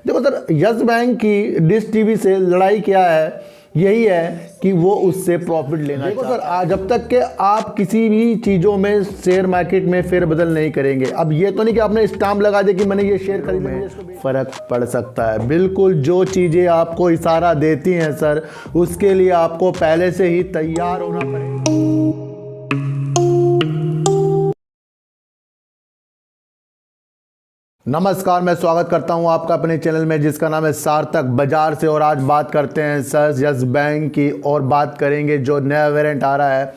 देखो sir, yes bank की dish TV से लड़ाई क्या है, यही है कि वो उससे प्रॉफिट लेना। देखो सर, जब तक कि आप किसी भी चीज़ों में शेयर मार्केट में फेरबदल नहीं करेंगे, अब ये तो नहीं कि आपने स्टाम्प लगा दिया कि मैंने ये शेयर खरीदा, फर्क पड़ सकता है। बिल्कुल जो चीज़ें आपको इशारा देती हैं सर, उसके लिए आपको पहले से ही तैयार होना पड़ेगा। नमस्कार, मैं स्वागत करता हूं आपका अपने चैनल में जिसका नाम है सार्थक बाजार से। और आज बात करते हैं सर यस बैंक की, और बात करेंगे जो नया वेरिएंट आ रहा है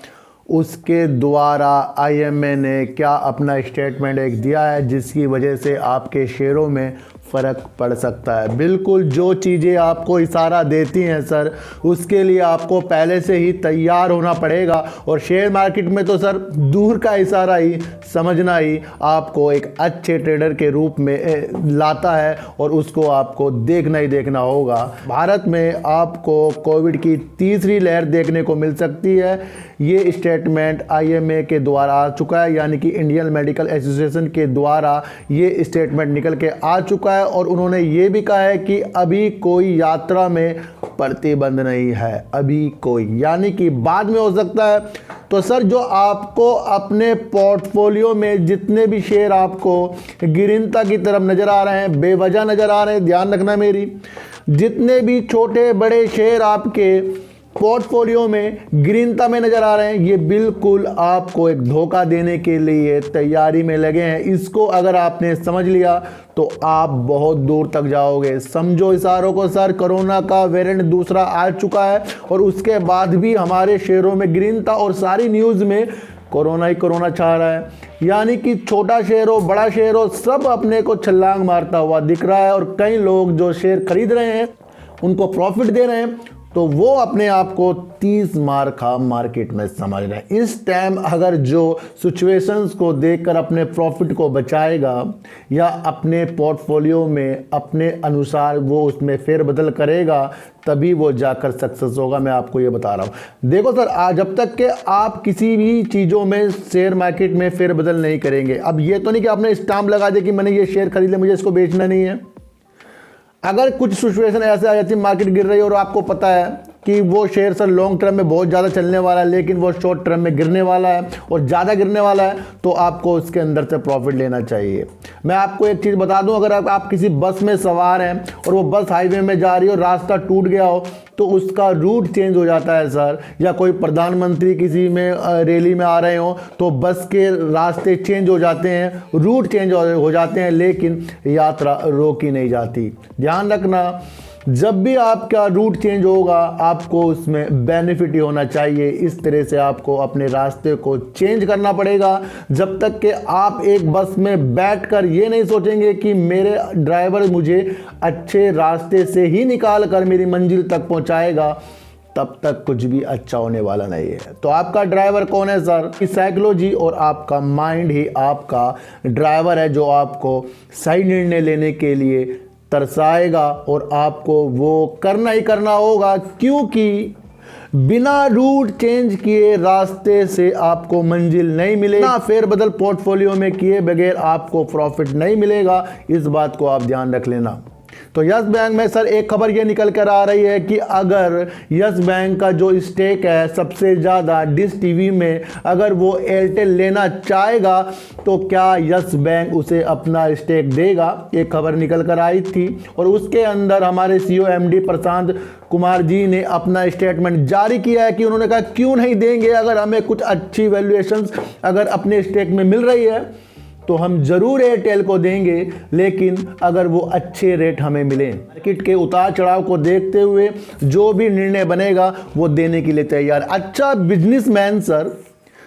उसके द्वारा आईएमए ने क्या अपना स्टेटमेंट एक दिया है जिसकी वजह से आपके शेयरों में फ़र्क पड़ सकता है। बिल्कुल जो चीज़ें आपको इशारा देती हैं सर, उसके लिए आपको पहले से ही तैयार होना पड़ेगा। और शेयर मार्केट में तो सर दूर का इशारा ही समझना ही आपको एक अच्छे ट्रेडर के रूप में लाता है, और उसको आपको देखना ही देखना होगा। भारत में आपको कोविड की तीसरी लहर देखने को मिल सकती है, ये स्टेटमेंट आईएमए के द्वारा आ चुका है, यानी कि इंडियन मेडिकल एसोसिएशन के द्वारा ये स्टेटमेंट निकल के आ चुका है। और उन्होंने ये भी कहा है कि अभी कोई यात्रा में प्रतिबंध नहीं है, अभी कोई, यानी कि बाद में हो सकता है। तो सर जो आपको अपने पोर्टफोलियो में जितने भी शेयर आपको गिरनता की तरफ नज़र आ रहे हैं, बेवजह नज़र आ रहे हैं, ध्यान रखना मेरी, जितने भी छोटे बड़े शेयर आपके पोर्टफोलियो में गिरनता में नजर आ रहे हैं, ये बिल्कुल आपको एक धोखा देने के लिए तैयारी में लगे हैं। इसको अगर आपने समझ लिया तो आप बहुत दूर तक जाओगे। समझो इशारों को सर, कोरोना का वेरिएंट दूसरा आ चुका है और उसके बाद भी हमारे शेयरों में गिरनता और सारी न्यूज़ में कोरोना ही कोरोना छा रहा है, यानी कि छोटा शेयर हो बड़ा शेयर हो सब अपने को छलांग मारता हुआ दिख रहा है। और कई लोग जो शेयर खरीद रहे हैं उनको प्रॉफिट दे रहे हैं, तो वो अपने आप को 30 मार खा मार्केट में समझ रहे हैं। इस टाइम अगर जो सिचुएशंस को देखकर अपने प्रॉफिट को बचाएगा या अपने पोर्टफोलियो में अपने अनुसार वो उसमें फेरबदल करेगा, तभी वो जाकर सक्सेस होगा। मैं आपको ये बता रहा हूँ। देखो सर, जब तक कि आप किसी भी चीज़ों में शेयर मार्केट में फेरबदल नहीं करेंगे, अब ये तो नहीं कि आपने स्टाम्प लगा दिया कि मैंने ये शेयर खरीद लिया, मुझे इसको बेचना नहीं है। अगर कुछ सिचुएशन ऐसे आ जाती है, मार्केट गिर रही है और आपको पता है कि वो शेयर सर लॉन्ग टर्म में बहुत ज़्यादा चलने वाला है, लेकिन वो शॉर्ट टर्म में गिरने वाला है और ज़्यादा गिरने वाला है, तो आपको उसके अंदर से प्रॉफिट लेना चाहिए। मैं आपको एक चीज़ बता दूं, अगर आप किसी बस में सवार हैं और वो बस हाईवे में जा रही हो, रास्ता टूट गया हो, तो उसका रूट चेंज हो जाता है सर। या कोई प्रधानमंत्री किसी में रैली में आ रहे हो तो बस के रास्ते चेंज हो जाते हैं, रूट चेंज हो जाते हैं, लेकिन यात्रा रोकी नहीं जाती। ध्यान रखना, जब भी आपका रूट चेंज होगा आपको उसमें बेनिफिट ही होना चाहिए। इस तरह से आपको अपने रास्ते को चेंज करना पड़ेगा। जब तक कि आप एक बस में बैठकर ये नहीं सोचेंगे कि मेरे ड्राइवर मुझे अच्छे रास्ते से ही निकाल कर मेरी मंजिल तक पहुंचाएगा, तब तक कुछ भी अच्छा होने वाला नहीं है। तो आपका ड्राइवर कौन है सर? साइकोलॉजी और आपका माइंड ही आपका ड्राइवर है, जो आपको सही निर्णय लेने के लिए तरसाएगा। और आपको वो करना ही करना होगा, क्योंकि बिना रूट चेंज किए रास्ते से आपको मंजिल नहीं मिलेगी, ना फेरबदल पोर्टफोलियो में किए बगैर आपको प्रॉफिट नहीं मिलेगा। इस बात को आप ध्यान रख लेना। तो यस बैंक में सर एक खबर ये निकल कर आ रही है कि अगर यस बैंक का जो स्टेक है सबसे ज़्यादा डिश टीवी में, अगर वो एयरटेल लेना चाहेगा तो क्या यस बैंक उसे अपना स्टेक देगा। एक खबर निकल कर आई थी और उसके अंदर हमारे सीईओ एमडी प्रशांत कुमार जी ने अपना स्टेटमेंट जारी किया है कि उन्होंने कहा क्यों नहीं देंगे, अगर हमें कुछ अच्छी वैल्यूएशंस अगर अपने स्टेक में मिल रही है तो हम जरूर एयरटेल को देंगे, लेकिन अगर वो अच्छे रेट हमें मिले। मार्केट के उतार चढ़ाव को देखते हुए जो भी निर्णय बनेगा वो देने के लिए तैयार। अच्छा बिजनेसमैन सर,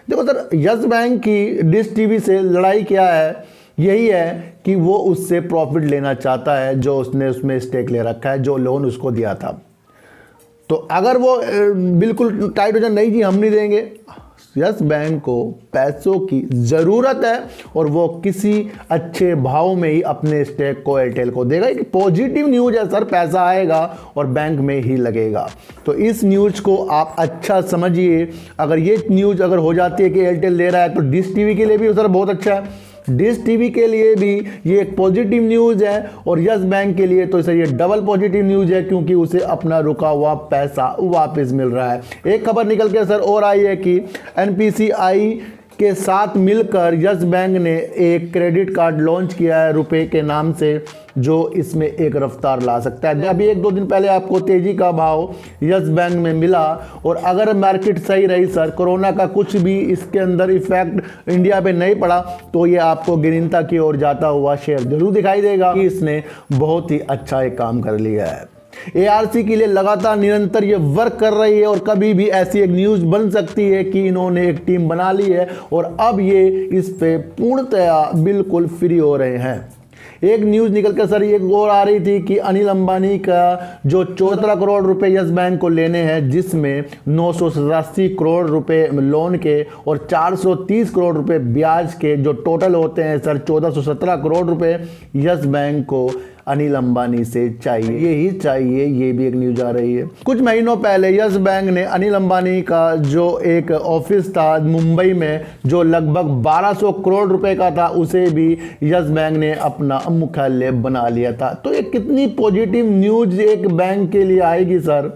देखो सर, यस बैंक की डिश टीवी से लड़ाई क्या है, यही है कि वो उससे प्रॉफिट लेना चाहता है जो उसने उसमें स्टेक ले रखा है, जो लोन उसको दिया था। तो अगर वो बिल्कुल टाइट हो जाए, नहीं जी हम नहीं देंगे, यस बैंक को पैसों की ज़रूरत है और वो किसी अच्छे भाव में ही अपने स्टेक को एयरटेल को देगा। एक पॉजिटिव न्यूज़ है सर, पैसा आएगा और बैंक में ही लगेगा। तो इस न्यूज़ को आप अच्छा समझिए। अगर ये न्यूज़ अगर हो जाती है कि एयरटेल ले रहा है तो डिश टीवी के लिए भी सर बहुत अच्छा है। डिश टीवी के लिए भी ये एक पॉजिटिव न्यूज़ है और यस बैंक के लिए तो सर ये डबल पॉजिटिव न्यूज़ है, क्योंकि उसे अपना रुका हुआ पैसा वापस मिल रहा है। एक खबर निकल के सर और आई है कि एनपीसीआई के साथ मिलकर यस बैंक ने एक क्रेडिट कार्ड लॉन्च किया है रुपए के नाम से, जो इसमें एक रफ्तार ला सकता है। अभी 1-2 दिन पहले आपको तेजी का भाव यस बैंक में मिला और अगर मार्केट सही रही सर, कोरोना का कुछ भी इसके अंदर इफेक्ट इंडिया पे नहीं पड़ा, तो ये आपको गिनता की ओर जाता हुआ शेयर जरूर दिखाई देगा कि इसने बहुत ही अच्छा एक काम कर लिया है। एआरसी के लिए लगातार निरंतर ये वर्क कर रही है और कभी भी ऐसी एक न्यूज़ बन सकती है कि इन्होंने एक टीम बना ली है और अब ये इस पे पूर्णतया बिल्कुल फ्री हो रहे हैं। एक न्यूज़ निकल कर सर एक और आ रही थी कि अनिल अंबानी का जो 14 करोड़ रुपए यस बैंक को लेने हैं, जिसमें 987 करोड़ रुपए लोन के और 430 करोड़ रुपए ब्याज के जो टोटल होते हैं सर 1417 करोड़ रुपए यस बैंक को अनिल अंबानी से चाहिए ही चाहिए। ये भी एक न्यूज आ रही है। कुछ महीनों पहले यस बैंक ने अनिल अंबानी का जो एक ऑफिस था मुंबई में जो लगभग 1200 करोड़ रुपए का था, उसे भी यस बैंक ने अपना मुख्यालय बना लिया था। तो ये कितनी पॉजिटिव न्यूज एक बैंक के लिए आएगी सर।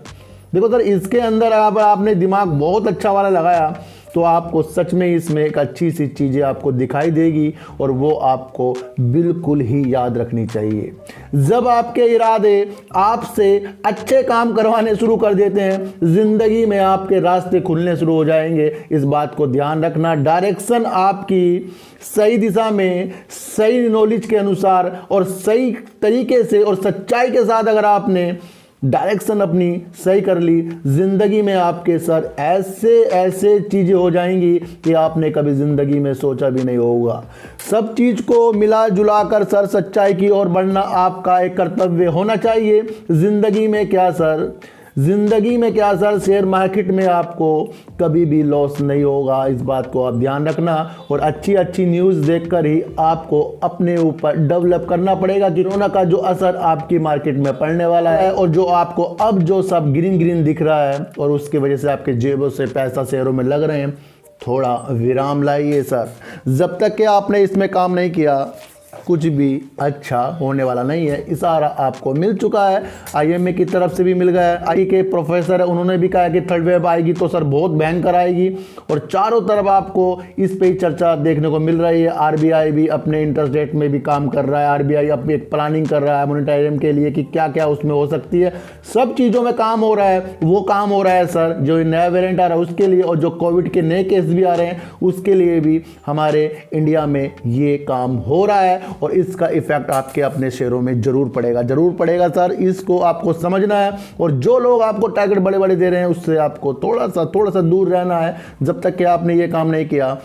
देखो सर, इसके अंदर आपने दिमाग बहुत अच्छा वाला लगाया तो आपको सच में इसमें एक अच्छी सी चीज़ें आपको दिखाई देगी और वो आपको बिल्कुल ही याद रखनी चाहिए। जब आपके इरादे आपसे अच्छे काम करवाने शुरू कर देते हैं, ज़िंदगी में आपके रास्ते खुलने शुरू हो जाएंगे। इस बात को ध्यान रखना। डायरेक्शन आपकी सही दिशा में, सही नॉलेज के अनुसार और सही तरीके से और सच्चाई के साथ अगर आपने डायरेक्शन अपनी सही कर ली, जिंदगी में आपके सर ऐसे ऐसे चीज़ें हो जाएंगी कि आपने कभी ज़िंदगी में सोचा भी नहीं होगा। सब चीज़ को मिला जुला कर सर सच्चाई की ओर बढ़ना आपका एक कर्तव्य होना चाहिए। ज़िंदगी में क्या सर, ज़िंदगी में क्या सर, शेयर मार्केट में आपको कभी भी लॉस नहीं होगा। इस बात को आप ध्यान रखना और अच्छी अच्छी न्यूज़ देखकर ही आपको अपने ऊपर डेवलप करना पड़ेगा कि कोरोना का जो असर आपकी मार्केट में पड़ने वाला है और जो आपको अब जो सब ग्रीन ग्रीन दिख रहा है और उसकी वजह से आपके जेबों से पैसा शेयरों में लग रहे हैं, थोड़ा विराम लाइए सर। जब तक कि आपने इसमें काम नहीं किया कुछ भी अच्छा होने वाला नहीं है। इशारा आपको मिल चुका है, आईएमए की तरफ से भी मिल गया है। आई के प्रोफेसर है, उन्होंने भी कहा कि थर्ड वेव आएगी तो सर बहुत भयंकर आएगी और चारों तरफ आपको इस पे ही चर्चा देखने को मिल रही है। आरबीआई भी अपने इंटरेस्ट रेट में भी काम कर रहा है। आरबीआई अब एक प्लानिंग कर रहा है मॉनिटरिज्म के लिए कि क्या क्या उसमें हो सकती है। सब चीज़ों में काम हो रहा है। वो काम हो रहा है सर जो नया वेरिएंट आ रहा है उसके लिए और जो कोविड के नए केस भी आ रहे हैं उसके लिए भी हमारे इंडिया में ये काम हो रहा है और इसका इफेक्ट आपके अपने शेयरों में जरूर पड़ेगा सर। इसको आपको समझना है और जो लोग आपको टारगेट बड़े बड़े दे रहे हैं उससे आपको थोड़ा सा दूर रहना है। जब तक कि आपने ये काम नहीं किया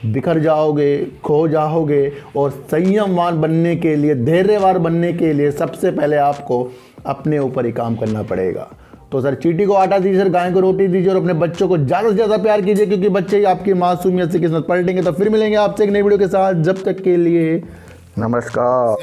बिखर जाओगे, खो जाओगे और संयमवान बनने के लिए, धैर्यवान बनने के लिए सबसे पहले आपको अपने ऊपर ही काम करना पड़ेगा। तो सर चींटी को आटा दीजिए सर, गाय को रोटी दीजिए और अपने बच्चों को ज़्यादा से ज़्यादा प्यार कीजिए, क्योंकि बच्चे ही आपकी मासूमियत से किस्मत पलटेंगे। तो फिर मिलेंगे आपसे एक नई वीडियो के साथ। जब तक के लिए नमस्कार।